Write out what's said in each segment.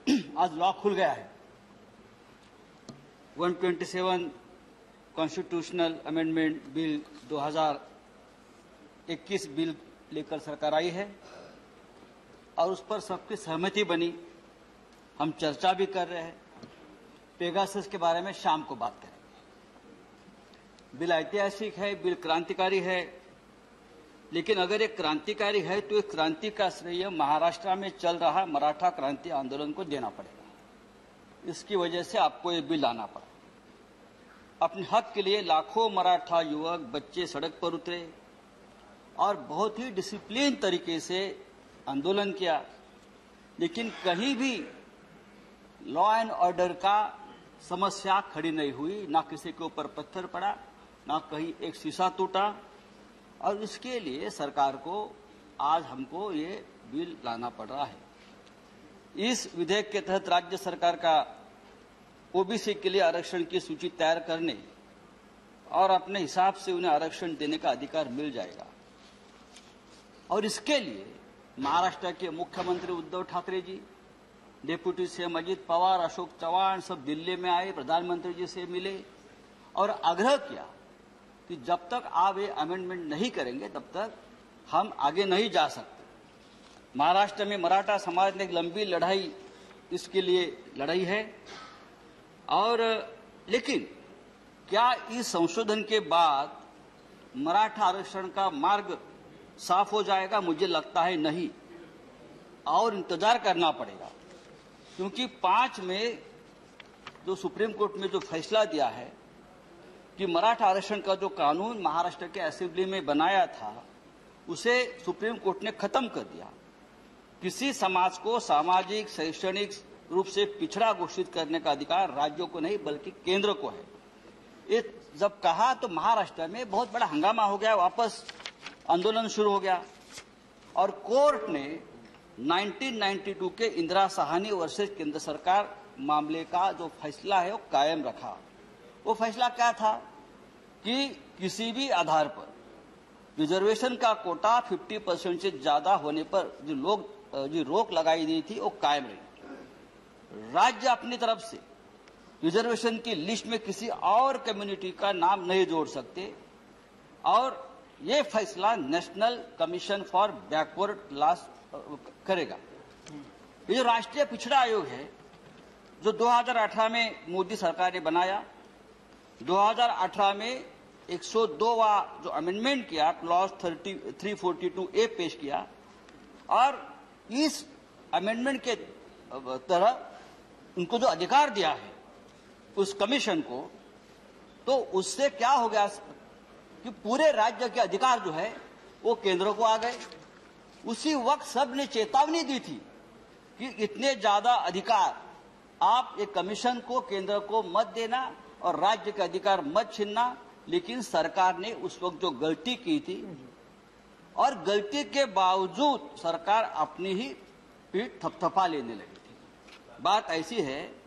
आज लॉ खुल गया है। 127 कॉन्स्टिट्यूशनल अमेंडमेंट बिल 2021 बिल लेकर सरकार आई है और उस पर सबकी सहमति बनी। हम चर्चा भी कर रहे हैं। पेगासस के बारे में शाम को बात करेंगे। बिल ऐतिहासिक है, बिल क्रांतिकारी है, लेकिन अगर एक क्रांतिकारी है तो एक क्रांति का श्रेय महाराष्ट्र में चल रहा मराठा क्रांति आंदोलन को देना पड़ेगा। इसकी वजह से आपको ये बिल लाना पड़ा। अपने हक के लिए लाखों मराठा युवक बच्चे सड़क पर उतरे और बहुत ही डिसिप्लिन तरीके से आंदोलन किया, लेकिन कहीं भी लॉ एंड ऑर्डर का समस्या खड़ी नहीं हुई। ना किसी के ऊपर पत्थर पड़ा, ना कहीं एक शीशा टूटा। और इसके लिए सरकार को आज हमको ये बिल लाना पड़ रहा है। इस विधेयक के तहत राज्य सरकार का ओबीसी के लिए आरक्षण की सूची तैयार करने और अपने हिसाब से उन्हें आरक्षण देने का अधिकार मिल जाएगा। और इसके लिए महाराष्ट्र के मुख्यमंत्री उद्धव ठाकरे जी, डिप्टी सीएम अजित पवार, अशोक चव्हाण सब दिल्ली में आए, प्रधानमंत्री जी से मिले और आग्रह किया कि जब तक आप ये अमेंडमेंट नहीं करेंगे तब तक हम आगे नहीं जा सकते। महाराष्ट्र में मराठा समाज ने एक लंबी लड़ाई इसके लिए लड़ाई है। और लेकिन क्या इस संशोधन के बाद मराठा आरक्षण का मार्ग साफ हो जाएगा? मुझे लगता है नहीं, और इंतजार करना पड़ेगा। क्योंकि 5 में जो सुप्रीम कोर्ट में जो फैसला दिया है कि मराठा आरक्षण का जो कानून महाराष्ट्र के असेंबली में बनाया था उसे सुप्रीम कोर्ट ने खत्म कर दिया। किसी समाज को सामाजिक शैक्षणिक रूप से पिछड़ा घोषित करने का अधिकार राज्यों को नहीं बल्कि केंद्र को है। ये जब कहा तो महाराष्ट्र में बहुत बड़ा हंगामा हो गया, वापस आंदोलन शुरू हो गया और कोर्ट ने 1992 के इंदिरा साहनी वर्सेस केंद्र सरकार मामले का जो फैसला है वो कायम रखा। वो फैसला क्या था कि किसी भी आधार पर रिजर्वेशन का कोटा 50% से ज्यादा होने पर जो रोक लगाई गई थी वो कायम रही। राज्य अपनी तरफ से रिजर्वेशन की लिस्ट में किसी और कम्युनिटी का नाम नहीं जोड़ सकते और ये फैसला national commission for backward class करेगा। ये जो राष्ट्रीय पिछड़ा आयोग है जो 2018 में मोदी सरकार ने बनाया, 2018 में 102वां जो अमेंडमेंट किया, क्लॉज 342A पेश किया और इस अमेंडमेंट के तरह उनको जो अधिकार दिया है उस कमीशन को, तो उससे क्या हो गया कि पूरे राज्य के अधिकार जो है वो केंद्र को आ गए। उसी वक्त सब ने चेतावनी दी थी कि इतने ज्यादा अधिकार आप एक कमीशन को, केंद्र को मत देना और राज्य के अधिकार मत छीनना। लेकिन सरकार ने उस वक्त जो गलती की थी और गलती के बावजूद सरकार अपनी ही पीठ थपथपा लेने लगी थी। बात ऐसी है,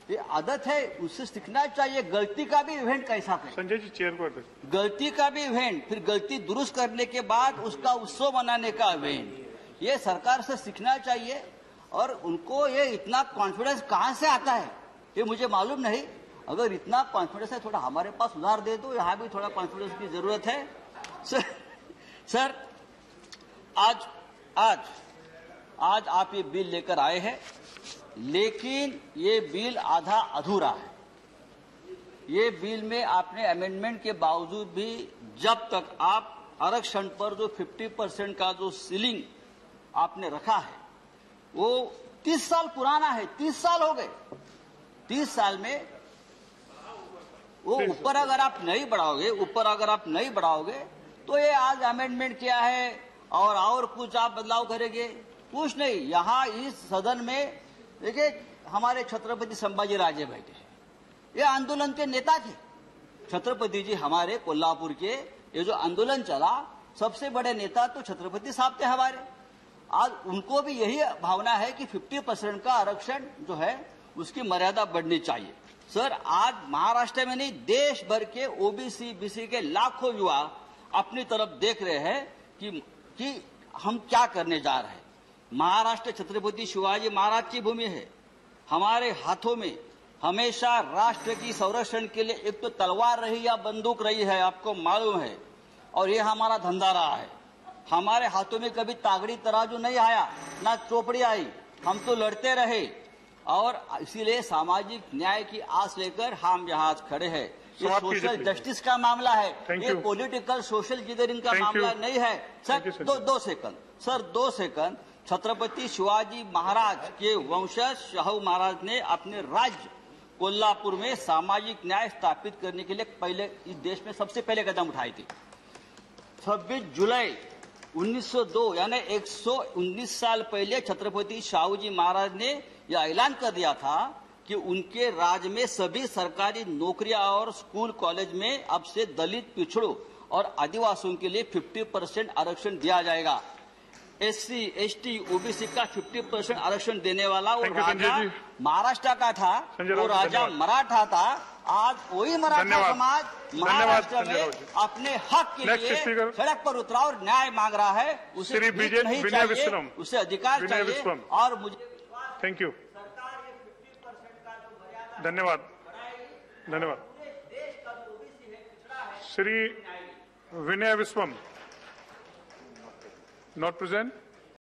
ये आदत है, उससे सीखना चाहिए। गलती का भी इवेंट कैसा करें, संजय जी चेयर पर, गलती का भी इवेंट, फिर गलती दुरुस्त करने के बाद उसका उत्सव मनाने का इवेंट, ये सरकार से सीखना चाहिए। और उनको ये इतना कॉन्फिडेंस कहां से आता है ये मुझे मालूम नहीं। अगर इतना कॉन्फिडेंस है थोड़ा हमारे पास उधार दे दो, यहाँ भी थोड़ा कॉन्फिडेंस की जरूरत है। सर आज आप ये बिल लेकर आए हैं, लेकिन ये बिल आधा अधूरा है। ये बिल में आपने अमेंडमेंट के बावजूद भी जब तक आप आरक्षण पर जो 50% का जो सीलिंग आपने रखा है वो 30 साल पुराना है, 30 साल हो गए। 30 साल में वो ऊपर अगर आप नहीं बढ़ाओगे, तो ये आज अमेंडमेंट किया है और कुछ आप बदलाव करेंगे, कुछ नहीं। यहाँ इस सदन में देखिए हमारे छत्रपति संभाजी राजे बैठे हैं, ये आंदोलन के नेता थे। छत्रपति जी हमारे कोल्हापुर के ये जो आंदोलन चला सबसे बड़े नेता तो छत्रपति साहब थे हमारे। आज उनको भी यही भावना है कि 50% का आरक्षण जो है उसकी मर्यादा बढ़नी चाहिए। सर आज महाराष्ट्र में नहीं देश भर के ओबीसी बीसी के लाखों युवा अपनी तरफ देख रहे हैं कि हम क्या करने जा रहे हैं। महाराष्ट्र छत्रपति शिवाजी महाराज की भूमि है। हमारे हाथों में हमेशा राष्ट्र की संरक्षण के लिए एक तो तलवार रही या बंदूक रही है, आपको मालूम है, और ये हमारा धंधा रहा है। हमारे हाथों में कभी तागड़ी तराजू नहीं आया, ना चोपड़ी आई, हम तो लड़ते रहे, और इसीलिए सामाजिक न्याय की आस लेकर हम यहाँ आज खड़े हैं। ये सोशल जस्टिस का मामला है, ये पॉलिटिकल सोशल इंजीनियरिंग का मामला नहीं है। सर दो second sir 2 second. Chhatrapati Shivaji Maharaj के वंशज शाहू महाराज ने अपने राज्य कोल्हापुर में सामाजिक न्याय स्थापित करने के लिए पहले इस देश में सबसे पहले कदम उठाई थी। 26 जुलाई 1902 यानी 119 साल पहले छत्रपति शाहू जी महाराज ने यह ऐलान कर दिया था कि उनके राज्य में सभी सरकारी नौकरियां और स्कूल कॉलेज में अब से दलित, पिछड़ों और आदिवासियों के लिए 50% आरक्षण दिया जाएगा। SC, ST, OBC का 50% आरक्षण देने वाला वो राजा महाराष्ट्र का था, वो राजा मराठा था। आज वही मराठा समाज महाराष्ट्र में अपने हक के लिए सड़क पर उतरा और न्याय मांग रहा है। उसे नहीं चाहिए, उसे अधिकार चाहिए। और मुझे थैंक यू, धन्यवाद, धन्यवाद। श्री विनय विश्वम, नॉट प्रेजेंट।